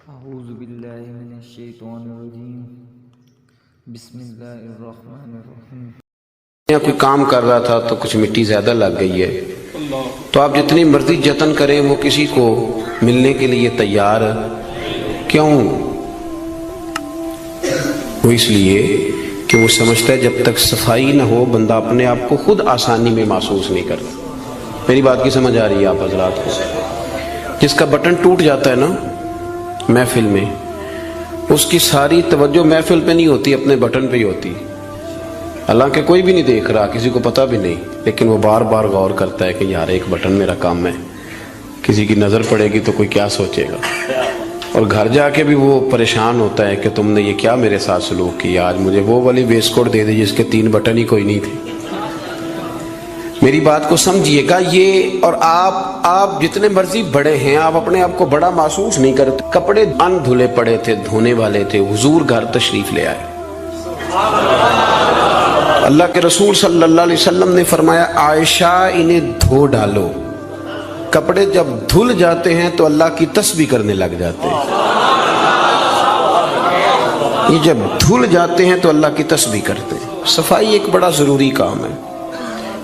اعوذ باللہ من الشیطان الرجیم بسم اللہ الرحمن الرحیم۔ یا کوئی کام کر رہا تھا تو کچھ مٹی زیادہ لگ گئی ہے تو آپ جتنی مرضی جتن کریں وہ کسی کو ملنے کے لیے تیار کیوں؟ وہ اس لیے کہ وہ سمجھتا ہے جب تک صفائی نہ ہو بندہ اپنے آپ کو خود آسانی میں محسوس نہیں کرتا۔ میری بات کی سمجھ آ رہی ہے آپ حضرات کو؟ جس کا بٹن ٹوٹ جاتا ہے نا محفل میں، اس کی ساری توجہ محفل پہ نہیں ہوتی، اپنے بٹن پہ ہی ہوتی، حالانکہ کوئی بھی نہیں دیکھ رہا، کسی کو پتہ بھی نہیں، لیکن وہ بار بار غور کرتا ہے کہ یار ایک بٹن میرا کام ہے، کسی کی نظر پڑے گی تو کوئی کیا سوچے گا، اور گھر جا کے بھی وہ پریشان ہوتا ہے کہ تم نے یہ کیا میرے ساتھ سلوک کیا، آج مجھے وہ والی ویسٹ کوٹ دے دی جس کے 3 بٹن ہی کوئی نہیں تھے۔ میری بات کو سمجھیے گا، یہ اور آپ جتنے مرضی بڑے ہیں آپ اپنے آپ کو بڑا محسوس نہیں کرتے۔ کپڑے ان دھلے پڑے تھے، دھونے والے تھے، حضور گھر تشریف لے آئے۔ اللہ کے رسول صلی اللہ علیہ وسلم نے فرمایا عائشہ انہیں دھو ڈالو۔ کپڑے جب دھل جاتے ہیں تو اللہ کی تسبیح کرنے لگ جاتے ہیں، یہ جب دھل جاتے ہیں تو اللہ کی تسبیح کرتے ہیں۔ صفائی ایک بڑا ضروری کام ہے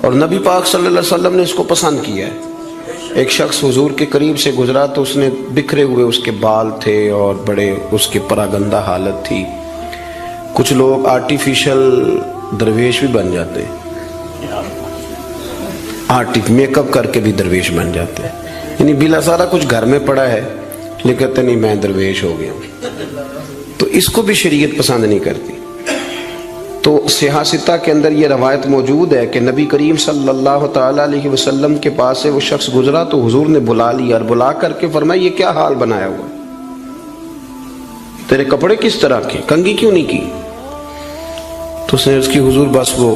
اور نبی پاک صلی اللہ علیہ وسلم نے اس کو پسند کیا ہے۔ ایک شخص حضور کے قریب سے گزرا تو اس نے بکھرے ہوئے اس کے بال تھے اور بڑے اس کے پراگندہ حالت تھی۔ کچھ لوگ آرٹیفیشل درویش بھی بن جاتے ہیں، میک اپ کر کے بھی درویش بن جاتے ہیں، یعنی بلا سارا کچھ گھر میں پڑا ہے لیکن کہتے نہیں میں درویش ہو گیا ہوں، تو اس کو بھی شریعت پسند نہیں کرتی۔ تو صحیح ستہ کے اندر یہ روایت موجود ہے کہ نبی کریم صلی اللہ تعالیٰ علیہ وسلم کے پاس سے وہ شخص گزرا تو حضور نے بلا لیا اور بلا کر کے فرمایا یہ کیا حال بنایا ہوا ہے، تیرے کپڑے کس طرح کے، کنگھی کیوں نہیں کی؟ تو اس نے اس کی حضور بس وہ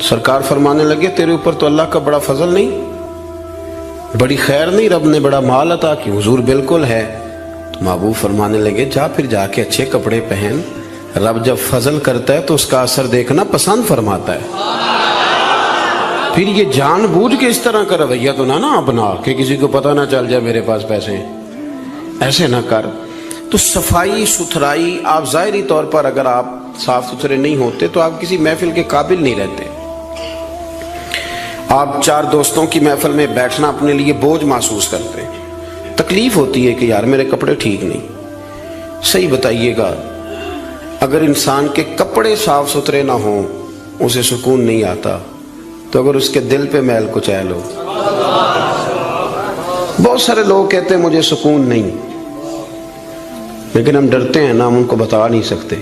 سرکار فرمانے لگے تیرے اوپر تو اللہ کا بڑا فضل نہیں، بڑی خیر نہیں، رب نے بڑا مال عطا کی؟ حضور بالکل ہے۔ تو محبوب فرمانے لگے جا پھر جا کے اچھے کپڑے پہن، رب جب فضل کرتا ہے تو اس کا اثر دیکھنا پسند فرماتا ہے۔ پھر یہ جان بوجھ کے اس طرح کا رویہ تو نہ اپنا کہ کسی کو پتہ نہ چل جائے میرے پاس پیسے ہیں، ایسے نہ کر۔ تو صفائی ستھرائی، آپ ظاہری طور پر اگر آپ صاف ستھرے نہیں ہوتے تو آپ کسی محفل کے قابل نہیں رہتے۔ آپ 4 دوستوں کی محفل میں بیٹھنا اپنے لیے بوجھ محسوس کرتے ہیں، تکلیف ہوتی ہے کہ یار میرے کپڑے ٹھیک نہیں۔ صحیح بتائیے گا، اگر انسان کے کپڑے صاف ستھرے نہ ہوں اسے سکون نہیں آتا، تو اگر اس کے دل پہ میل کچیل ہو، بہت سارے لوگ کہتے ہیں مجھے سکون نہیں، لیکن ہم ڈرتے ہیں نا، ہم ان کو بتا نہیں سکتے،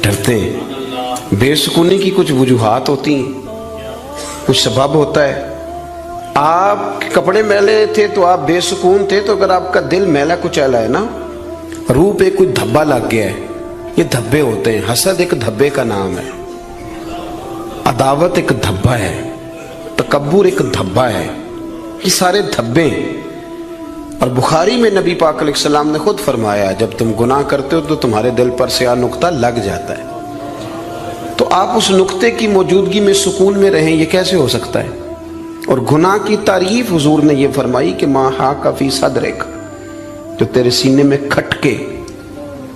ڈرتے ہیں۔ بے سکونی کی کچھ وجوہات ہوتی ہیں، کچھ سبب ہوتا ہے۔ آپ کے کپڑے میلے تھے تو آپ بے سکون تھے، تو اگر آپ کا دل میلا کچیلا ہے نا، روح پہ کوئی دھبا لگ گیا ہے، یہ دھبے ہوتے ہیں۔ حسد ایک دھبے کا نام ہے، عداوت ایک دھبا ہے، تکبر ایک دھبا ہے، یہ سارے دھبے ہیں۔ اور بخاری میں نبی پاک علیہ السلام نے خود فرمایا جب تم گناہ کرتے ہو تو تمہارے دل پر سیاہ نقطہ لگ جاتا ہے، تو آپ اس نقطے کی موجودگی میں سکون میں رہیں، یہ کیسے ہو سکتا ہے؟ اور گناہ کی تعریف حضور نے یہ فرمائی کہ ما حاک فی صدرک، جو تیرے سینے میں کھٹکے،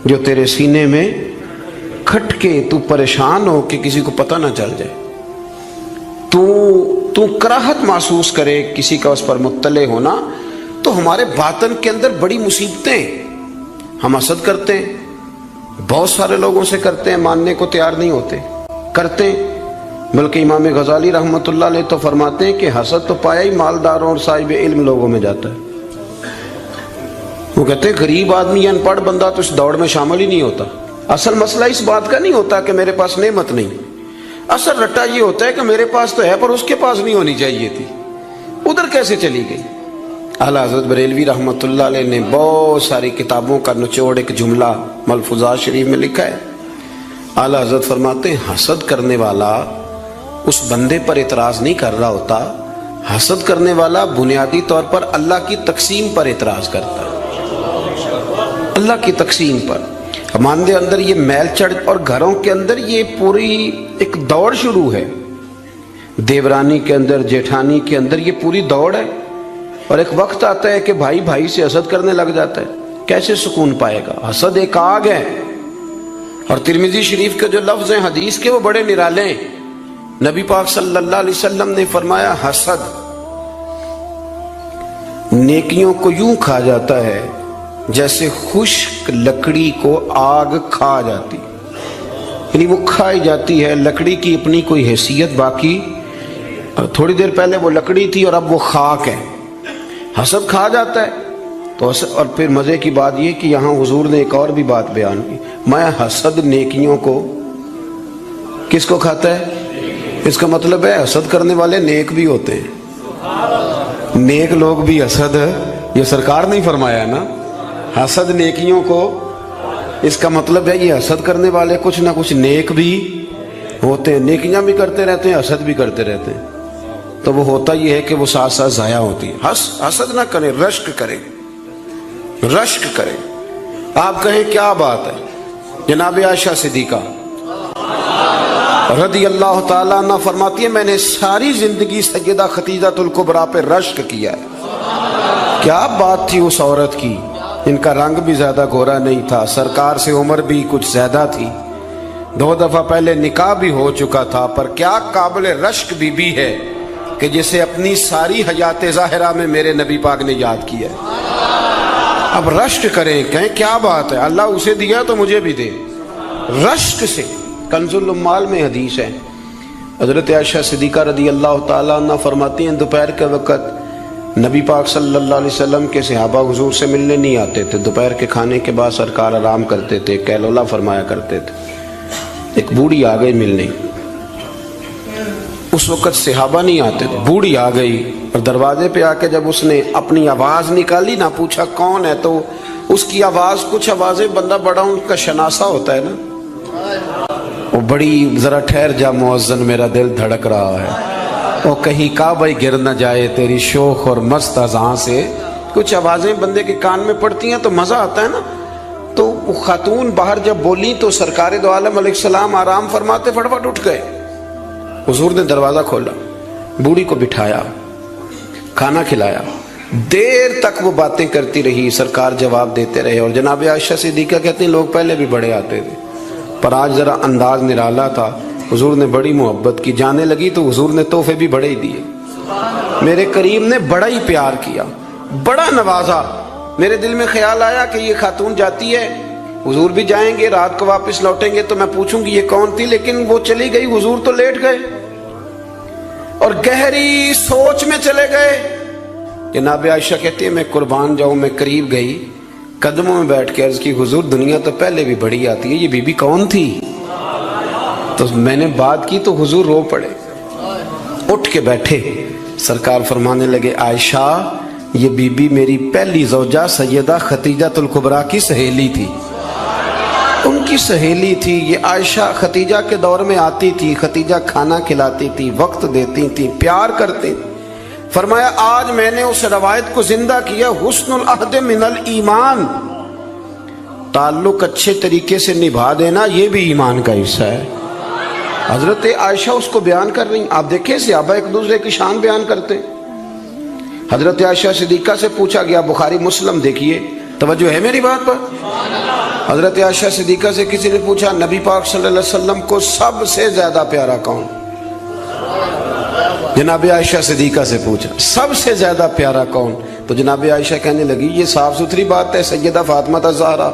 جو تیرے سینے میں کھٹکے، تو پریشان ہو کہ کسی کو پتہ نہ چل جائے، تو کراہت محسوس کرے کسی کا اس پر مطلع ہونا، تو ہمارے باطن کے اندر بڑی مصیبتیں، ہم حسد کرتے ہیں، بہت سارے لوگوں سے کرتے ہیں، ماننے کو تیار نہیں ہوتے، کرتے ہیں۔ بلکہ امام غزالی رحمۃ اللہ علیہ تو فرماتے ہیں کہ حسد تو پایا ہی مالداروں اور صاحب علم لوگوں میں جاتا ہے۔ وہ کہتے ہیں غریب آدمی یا ان پڑھ بندہ تو اس دوڑ میں شامل ہی نہیں ہوتا۔ اصل مسئلہ اس بات کا نہیں ہوتا کہ میرے پاس نعمت نہیں، اصل رٹا یہ ہوتا ہے کہ میرے پاس تو ہے پر اس کے پاس نہیں ہونی چاہیے تھی، ادھر کیسے چلی گئی؟ اعلیٰ حضرت بریلوی رحمۃ اللہ علیہ نے بہت ساری کتابوں کا نچوڑ ایک جملہ ملفوظات شریف میں لکھا ہے۔ اعلیٰ حضرت فرماتے ہیں حسد کرنے والا اس بندے پر اعتراض نہیں کر رہا ہوتا، حسد کرنے والا بنیادی طور پر اللہ کی تقسیم پر اعتراض کرتا ہے، اللہ کی تقسیم پر۔ ہمارے اندر یہ میل چڑھ، اور گھروں کے اندر یہ پوری ایک دوڑ شروع ہے، دیورانی کے اندر، جیٹھانی کے اندر یہ پوری دوڑ ہے، اور ایک وقت آتا ہے کہ بھائی بھائی سے حسد کرنے لگ جاتا ہے कैसे सुकून पाएगा? हसद एक आग है। और तिरमिजी शरीफ के जो लफ्ज हैं हदीस के वो बड़े निराले हैं। नबी पाक सल्लल्लाहु अलैहि वसल्लम ने फरमाया हसद नेकियों को यूं खा जाता है जैसे खुश्क लकड़ी को आग खा जाती, यानी वो खाई जाती है, लकड़ी की अपनी कोई हैसियत बाकी, थोड़ी देर पहले वो लकड़ी थी और अब वो खाक है। हसद खा जाता है। तो और फिर मजे की बात ये कि यहाँ हुजूर ने एक और भी बात बयान की, मैं हसद नेकियों को किसको खाता है? इसका मतलब है हसद करने वाले नेक भी होते हैं, नेक लोग भी हसद, ये सरकार नहीं फरमाया ना, हसद नेकियों को, इसका मतलब है ये हसद करने वाले कुछ ना कुछ नेक भी होते हैं, नेकियां भी करते रहते हैं, हसद भी करते रहते हैं। तो वो होता ये है कि वो साथ साथ जाया होती है। हसद ना करें, रश्क करें, रश्क करें। आप कहें क्या बात है? जनाब आयशा सिद्दीका रदी अल्लाह ताला अन्हा फरमाती है मैंने सारी जिंदगी सैयदा खतीजतुल कुबरा पे रश्क किया है। क्या बात थी उस औरत की, इनका रंग भी ज्यादा गोरा नहीं था, सरकार से उम्र भी कुछ ज्यादा थी, 2 दफा पहले निकाह भी हो चुका था, पर क्या काबिल रश्क बीबी है कि जिसे अपनी सारी हयात ज़ाहिरा में मेरे नबी पाक ने याद किया है। अब रश्क करें, कहें क्या बात है, अल्लाह उसे दिया तो मुझे भी दे, रश्क से। कंजुल उम्माल में हदीस है, हजरत आयशा सिद्दीका रदी अल्लाह ताला अन्हा फरमाती हैं दोपहर के वक़्त नबी पाक सल्लल्लाहु अलैहि वसल्लम के सहाबा हुजूर से मिलने नहीं आते थे। दोपहर के खाने के बाद सरकार आराम करते थे, कैलोला फरमाया करते थे। एक बूढ़ी आ गई मिलने, उस वक़्त सहाबा नहीं आते थे, बूढ़ी आ गई और दरवाजे पे आके जब उसने अपनी आवाज़ निकाली ना, पूछा कौन है, तो उसकी आवाज़, कुछ आवाज़ें बंदा बड़ा उनका शनासा होता है ना, वो बड़ी जरा ठहर जा मुअज्जिन मेरा दिल धड़क रहा है, वो कहीं काबा गिर न जाए तेरी शोख और मस्त अज़ां से, कुछ आवाज़ें बंदे के कान में पड़ती हैं तो मज़ा आता है ना। तो वो खातून बाहर जब बोली तो सरकार दो आलम अलैहिस्सलाम आराम फरमाते फटाफट उठ गए। हुजूर ने दरवाज़ा खोला, बूढ़ी को बिठाया, खाना खिलाया, देर तक वो बातें करती रही, सरकार जवाब देते रहे। और जनाब आयशा सिद्दीका कहती हैं लोग पहले भी बड़े आते थे, पर आज जरा अंदाज निराला था, हुजूर ने बड़ी मोहब्बत की, जाने लगी तो हुजूर ने तोहफे भी बड़े ही दिए, मेरे करीम ने बड़ा ही प्यार किया, बड़ा नवाजा। मेरे दिल में ख्याल आया कि ये खातून जाती है, हुजूर भी जाएंगे, रात को वापस लौटेंगे तो मैं पूछूंगी ये कौन थी, लेकिन वो चली गई, हुजूर तो लेट गए और गहरी सोच में चले गए। जनाब आयशा कहती है मैं कुर्बान जाऊं, मैं करीब गई, कदमों में बैठ के अर्ज की हुजूर दुनिया तो पहले भी बड़ी आती है, ये बीबी कौन थी? तो मैंने बात की तो हुजूर रो पड़े, उठ के बैठे, सरकार फरमाने लगे आयशा ये बीबी मेरी पहली ज़ौजा सैयदा खतीजतुल कुबरा की सहेली थी, उनकी सहेली थी ये। आयशा खतीजा के दौर में आती थी, खतीजा खाना खिलाती थी, वक्त देती थी, प्यार करती थी। फरमाया आज मैंने उस रवायत को जिंदा किया, हुस्नुल अहद मिनल ईमान, ताल्लुक अच्छे तरीके से निभा देना ये भी ईमान का हिस्सा है। हजरत आयशा उसको बयान कर रही, आप देखिए सहाबा एक दूसरे की शान बयान करते हैं। हजरत आयशा सिद्दीका से पूछा गया, बुखारी मुस्लिम देखिए, तवज्जो है मेरी बात पर। हजरत आयशा सिद्दीका से किसी ने पूछा नबी पाक सल्लल्लाहु अलैहि वसल्लम को सबसे ज्यादा प्यारा कौन? जनाब आयशा सिद्दीका से पूछा सबसे ज्यादा प्यारा कौन? तो जनाब आयशा कहने लगी ये साफ सुथरी बात है, सैयदा फातिमा ज़हरा।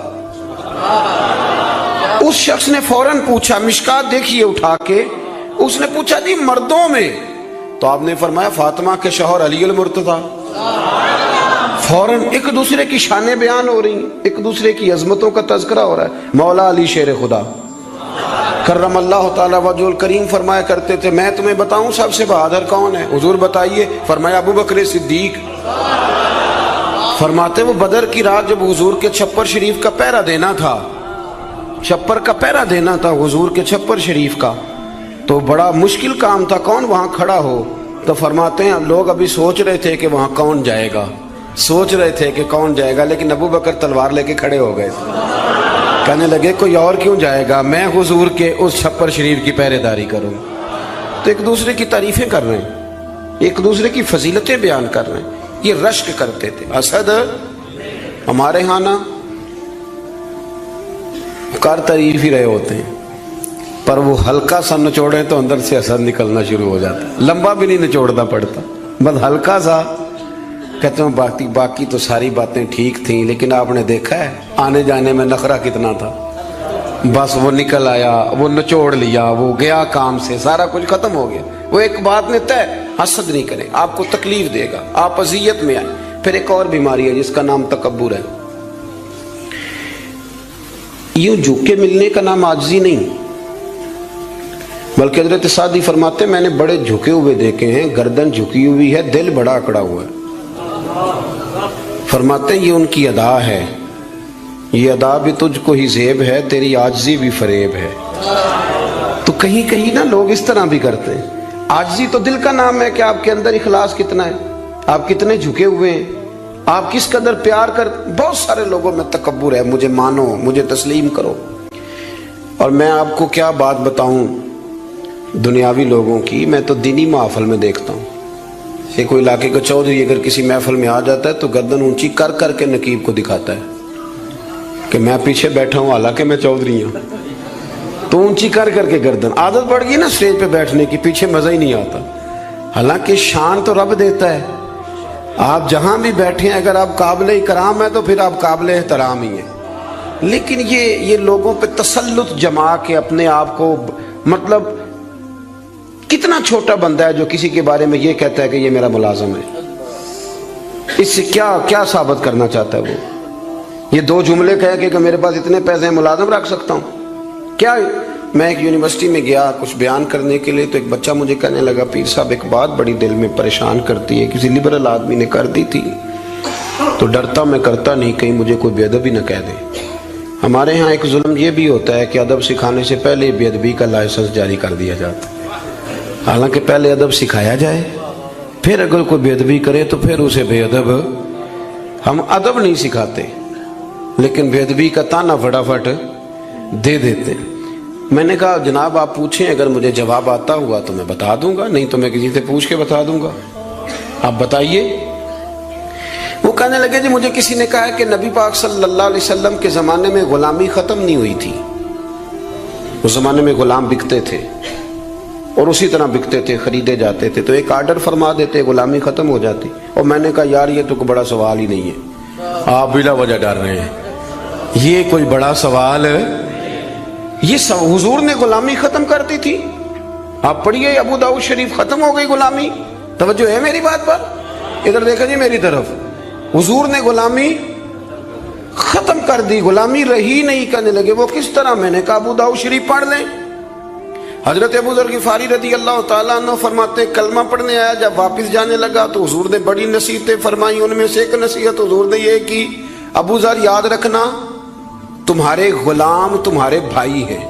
उस शख्स ने फौरन पूछा, मिशकात देखिए उठा के, उसने पूछा जी मर्दों में? तो आपने फरमाया फातिमा के शौहर अली अल मुर्तज़ा। फौरन एक दूसरे की शानें बयान हो रही, एक दूसरे की अजमतों का तज़किरा हो रहा है। मौला अली शेर खुदा करमल्लाहु ताला वजहुल करीम फरमाया करते थे मैं तुम्हें बताऊं सबसे बहादुर कौन है? हुजूर बताइए। फरमाया अबू बकर सिद्दीक। फरमाते वो बदर की रात जब हुजूर के छप्पर शरीफ का पहरा देना था, छप्पर का पहरा देना था हुजूर के छप्पर शरीफ का, तो बड़ा मुश्किल काम था, कौन वहां खड़ा हो? तो फरमाते हैं लोग अभी सोच रहे थे कि वहां कौन जाएगा, सोच रहे थे कि कौन जाएगा, लेकिन अबू बकर तलवार लेके खड़े हो गए, कहने लगे कोई और क्यों जाएगा, मैं हुजूर के उस छप्पर शरीफ की पहरेदारी करूं। तो एक दूसरे की तारीफें कर रहे हैं, एक दूसरे की फजीलतें बयान कर रहे हैं, ये रश्क करते थे। असद हमारे यहाँ ना कर तारीफ ही रहे होते हैं, पर वो हल्का सा निचोड़े तो अंदर से असर निकलना शुरू हो जाता है। लंबा भी नहीं निचोड़ना पड़ता, बस हल्का सा। कहते हैं बाकी तो सारी बातें ठीक थी, लेकिन आपने देखा है आने जाने में नखरा कितना था। बस वो निकल आया, वो निचोड़ लिया, वो गया काम से, सारा कुछ खत्म हो गया। वो एक बात में तय, हसद नहीं करें, आपको तकलीफ देगा, आप अजियत में आए। फिर एक और बीमारी है जिसका नाम तकब्बुर है। यूं झुके मिलने का नाम आजिज़ी नहीं, बल्कि हजरत सादी फरमाते मैंने बड़े झुके हुए देखे हैं, गर्दन झुकी हुई है, दिल बड़ा अकड़ा हुआ है। फरमाते ये उनकी अदा है, ये अदा भी तुझको ही ज़ेब है, तेरी आजिज़ी भी फरेब है। तो कहीं कहीं ना लोग इस तरह भी करते हैं। आजिज़ी तो दिल का नाम है कि आपके अंदर इखलास कितना है, आप कितने झुके हुए हैं, आप किस कदर प्यार कर। बहुत सारे लोगों में तकब्बुर है, मुझे मानो, मुझे तस्लीम करो। और मैं आपको क्या बात बताऊं दुनियावी लोगों की, मैं तो दीनी महफिल में देखता हूँ। ये कोई इलाके का चौधरी अगर किसी महफिल में आ जाता है तो गर्दन ऊंची कर करके नकीब को दिखाता है कि मैं पीछे बैठा हूँ, हालांकि मैं चौधरी हूँ। तो ऊंची कर करके गर्दन, आदत पड़ गई ना स्टेज पे बैठने की, पीछे मजा ही नहीं आता। हालांकि शान तो रब देता है, आप जहां भी बैठे हैं अगर आप काबिल इकराम है तो फिर आप काबिल एहतराम ही हैं। लेकिन ये लोगों पे तसल्लुत जमा के अपने आप को, मतलब कितना छोटा बंदा है जो किसी के बारे में ये कहता है कि ये मेरा मुलाजिम है। इससे क्या साबित करना चाहता है वो? ये दो जुमले कह के कि मेरे पास इतने पैसे हैं, मुलाजिम रख सकता हूँ क्या? मैं एक यूनिवर्सिटी में गया कुछ बयान करने के लिए, तो एक बच्चा मुझे कहने लगा पीर साहब एक बात बड़ी दिल में परेशान करती है, किसी लिबरल आदमी ने कर दी थी तो डरता मैं करता नहीं, कहीं मुझे कोई बेअदबी न कह दे। हमारे यहाँ एक जुल्म ये भी होता है कि अदब सिखाने से पहले बेअदबी का लाइसेंस जारी कर दिया जाता है। हालांकि पहले अदब सिखाया जाए, फिर अगर कोई बेअदबी करे तो फिर उसे बेअदब। हम अदब नहीं सिखाते लेकिन बेअदबी का ताना फटाफट दे देते हैं। मैंने कहा जनाब आप पूछें, अगर मुझे जवाब आता हुआ तो मैं बता दूंगा, नहीं तो मैं किसी से पूछ के बता दूंगा, आप बताइए। वो कहने लगे जी मुझे किसी ने कहा है कि नबी पाक सल्लल्लाहु अलैहि वसल्लम के ज़माने में गुलामी ख़त्म नहीं हुई थी। उस ज़माने में गुलाम बिकते थे और उसी तरह बिकते थे, खरीदे जाते थे, तो एक आर्डर फरमा देते गुलामी ख़त्म हो जाती। और मैंने कहा यार ये तो कोई बड़ा सवाल ही नहीं है, आप बिला वजह डर रहे हैं, ये कोई बड़ा सवाल है। ये हुजूर ने गुलामी ख़त्म कर दी थी, आप पढ़िए अबू दाऊद शरीफ, ख़त्म हो गई गुलामी। तवज्जो है मेरी बात पर? इधर देखा जी मेरी तरफ, हुजूर ने गुलामी खत्म कर दी, गुलामी रही नहीं। कहने लगे वो किस तरह? मैंने कहा अबू दाऊद शरीफ पढ़ लें। हजरत अबू ज़र गिफ़ारी रज़ी अल्लाह ताला अन्हु फरमाते कलमा पढ़ने आया, जब वापस जाने लगा तो हुजूर ने बड़ी नसीहतें फरमाई। उनमें से एक नसीहत हुजूर ने ये की, अबू ज़र याद रखना तुम्हारे गुलाम तुम्हारे भाई हैं।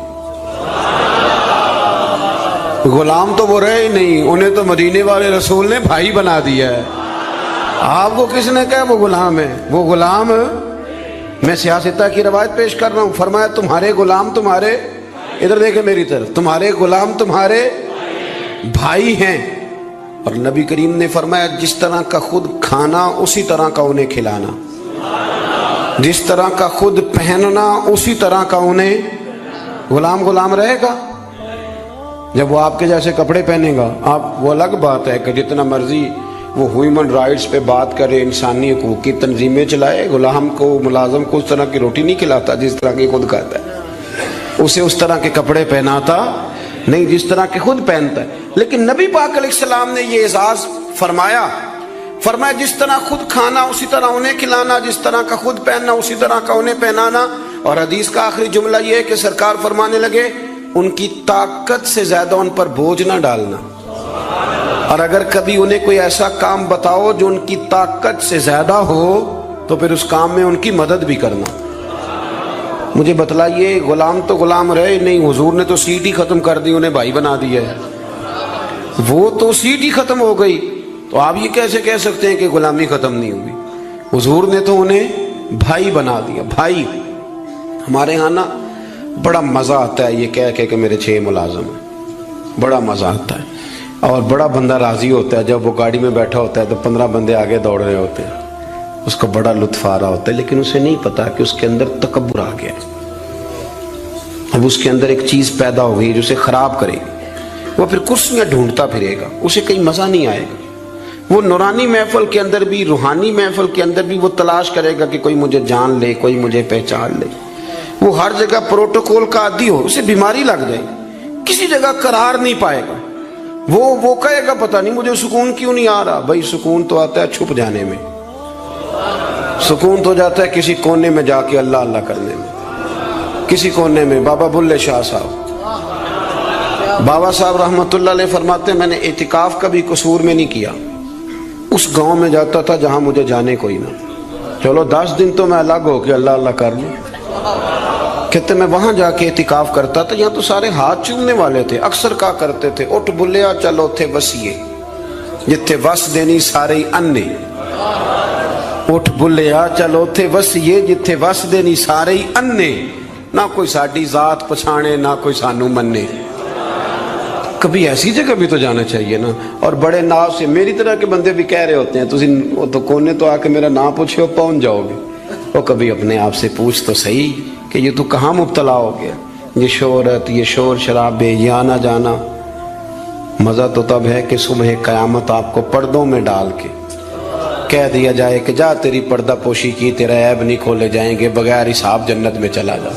गुलाम तो वो रहे ही नहीं, उन्हें तो मदीने वाले रसूल ने भाई बना दिया है। आपको किसने कहा वो गुलाम है? वो गुलाम, मैं सियासता की रवायत पेश कर रहा हूँ। फरमाया तुम्हारे गुलाम तुम्हारे, इधर देखे मेरी तरफ, तुम्हारे गुलाम तुम्हारे भाई हैं। और नबी करीम ने फरमाया जिस तरह का खुद खाना उसी तरह का उन्हें खिलाना, जिस तरह का खुद पहनना उसी तरह का उन्हें। गुलाम गुलाम रहेगा जब वो आपके जैसे कपड़े पहनेगा। आप, वो अलग बात है कि जितना मर्जी वो ह्यूमन राइट्स पे बात करे, इंसानी हकूक़ की तंजीमें चलाए, गुलाम को मुलाजम को उस तरह की रोटी नहीं खिलाता जिस तरह की खुद खाता है, उसे उस तरह के कपड़े पहनाता नहीं जिस तरह के खुद पहनता है। लेकिन नबी पाक अलैहिस्सलाम ने ये एजाज फरमाया, फरमाया जिस तरह खुद खाना उसी तरह उन्हें खिलाना, जिस तरह का खुद पहनना उसी तरह का उन्हें पहनाना। और हदीस का आखिरी जुमला ये है कि सरकार फरमाने लगे उनकी ताकत से ज्यादा उन पर बोझ ना डालना, और अगर कभी उन्हें कोई ऐसा काम बताओ जो उनकी ताकत से ज्यादा हो तो फिर उस काम में उनकी मदद भी करना। मुझे बतलाइए, गुलाम तो गुलाम रहे नहीं, हुजूर ने तो सीट ही खत्म कर दी, उन्हें भाई बना दिया है। वो तो सीट ही खत्म हो गई, तो आप ये कैसे कह सकते हैं कि गुलामी खत्म नहीं हुई? हुजूर ने तो उन्हें भाई बना दिया। भाई, हमारे यहाँ ना बड़ा मज़ा आता है ये कह के कि मेरे 6 मुलाजम हैं, बड़ा मज़ा आता है। और बड़ा बंदा राज़ी होता है जब वो गाड़ी में बैठा होता है तो 15 बंदे आगे दौड़ रहे होते हैं, उसको बड़ा लुत्फ आ रहा होता है। लेकिन उसे नहीं पता कि उसके अंदर तकब्बुर आ गया, اب اس کے اندر ایک چیز پیدا ہو گئی جو اسے خراب کرے گی، وہ پھر کرسیاں ڈھونڈتا پھرے گا، اسے کہیں مزہ نہیں آئے گا۔ وہ نورانی محفل کے اندر بھی، روحانی محفل کے اندر بھی وہ تلاش کرے گا کہ کوئی مجھے جان لے، کوئی مجھے پہچان لے۔ وہ ہر جگہ پروٹوکول کا عادی ہو، اسے بیماری لگ جائے، کسی جگہ قرار نہیں پائے گا۔ وہ کہے گا پتہ نہیں مجھے سکون کیوں نہیں آ رہا۔ بھائی سکون تو آتا ہے چھپ جانے میں، سکون تو جاتا ہے کسی کونے میں جا کے اللہ اللہ کرنے میں، کسی کونے میں۔ بابا بلے شاہ صاحب، بابا صاحب رحمت اللہ علیہ فرماتے ہیں میں نے اعتکاف کبھی قصور میں نہیں کیا، اس گاؤں میں جاتا تھا جہاں مجھے جانے کوئی نہ، چلو 10 دن تو میں الگ ہو کے اللہ اللہ کر لوں۔ کہتے میں وہاں جا کے اعتکاف کرتا تھا، یہاں تو سارے ہاتھ چومنے والے تھے، اکثر کہا کرتے تھے اٹھ بلیا چلو تھے وسیے جتھے وس دینی سارے انے، اٹھ بلیا چلو تھے وسیے جتھے وس دینی سارے انے، نہ کوئی ساڈی ذات پچھانے نہ کوئی سانو منے۔ کبھی ایسی جگہ بھی تو جانا چاہیے نا۔ اور بڑے ناو سے میری طرح کے بندے بھی کہہ رہے ہوتے ہیں تسی وہ تو کونے تو آ کے میرا نام پوچھے ہو پہنچ جاؤ گے۔ وہ کبھی اپنے آپ سے پوچھ تو صحیح کہ یہ تو کہاں مبتلا ہو گیا، یہ شہرت، یہ شور شرابے، یہ آنا جانا۔ مزہ تو تب ہے کہ صبح قیامت آپ کو پردوں میں ڈال کے کہہ دیا جائے کہ جا تیری پردہ پوشی کی، تیرا عیب نہیں کھولے جائیں گے، بغیر حساب جنت میں چلا جا۔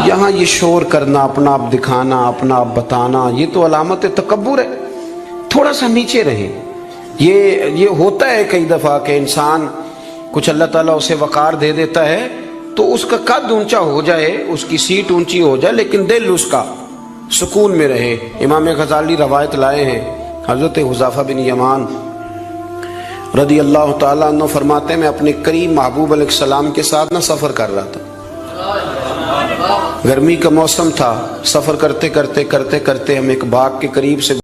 یہاں یہ شور کرنا، اپنا آپ دکھانا، اپنا آپ بتانا، یہ تو علامت تکبر ہے۔ تھوڑا سا نیچے رہیں۔ یہ ہوتا ہے کئی دفعہ کہ انسان کچھ اللہ تعالیٰ اسے وقار دے دیتا ہے تو اس کا قد اونچا ہو جائے، اس کی سیٹ اونچی ہو جائے، لیکن دل اس کا سکون میں رہے۔ امام غزالی روایت لائے ہیں، حضرت حذیفہ بن یمان رضی اللہ تعالیٰ عنہ فرماتے ہیں میں اپنے قریب محبوب علیہ السلام کے ساتھ نہ سفر کر رہا تھا، گرمی کا موسم تھا، سفر کرتے کرتے ہم ایک باغ کے قریب سے